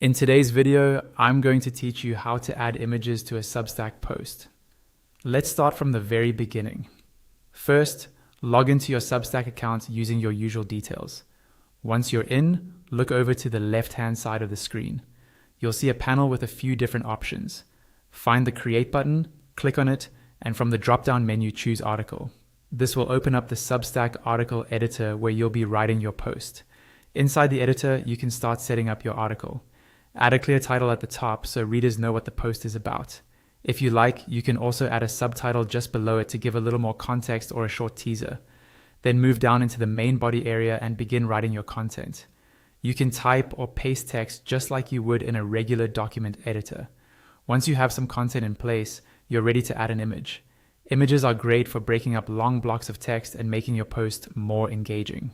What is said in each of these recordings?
In today's video, I'm going to teach you how to add images to a Substack post. Let's start from the very beginning. First, log into your Substack account using your usual details. Once you're in, look over to the left-hand side of the screen. You'll see a panel with a few different options. Find the Create button, click on it, and from the drop-down menu, choose Article. This will open up the Substack article editor where you'll be writing your post. Inside the editor, you can start setting up your article. Add a clear title at the top so readers know what the post is about. If you like, you can also add a subtitle just below it to give a little more context or a short teaser. Then move down into the main body area and begin writing your content. You can type or paste text just like you would in a regular document editor. Once you have some content in place, you're ready to add an image. Images are great for breaking up long blocks of text and making your post more engaging.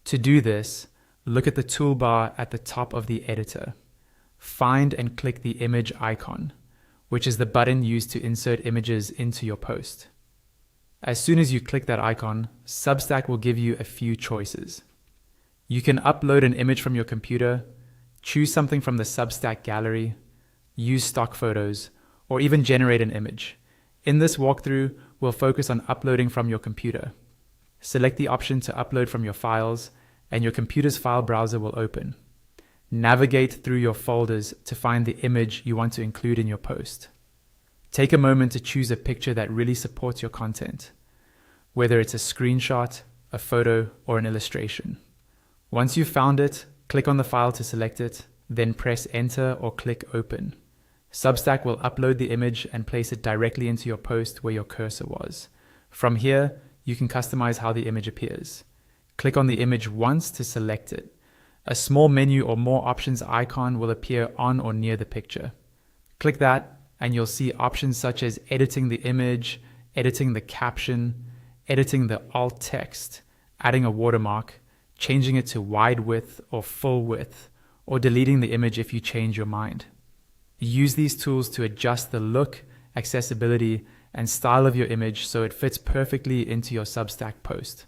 To do this, look at the toolbar at the top of the editor. Find and click the image icon, which is the button used to insert images into your post. As soon as you click that icon, Substack will give you a few choices. You can upload an image from your computer, choose something from the Substack gallery, use stock photos, or even generate an image. In this walkthrough, we'll focus on uploading from your computer. Select the option to upload from your files, and your computer's file browser will open. Navigate through your folders to find the image you want to include in your post. Take a moment to choose a picture that really supports your content, whether it's a screenshot, a photo, or an illustration. Once you've found it, click on the file to select it, then press Enter or click Open. Substack will upload the image and place it directly into your post where your cursor was. From here, you can customize how the image appears. Click on the image once to select it. A small menu or more options icon will appear on or near the picture. Click that and you'll see options such as editing the image, editing the caption, editing the alt text, adding a watermark, changing it to wide width or full width, or deleting the image if you change your mind. Use these tools to adjust the look, accessibility, and style of your image so it fits perfectly into your Substack post.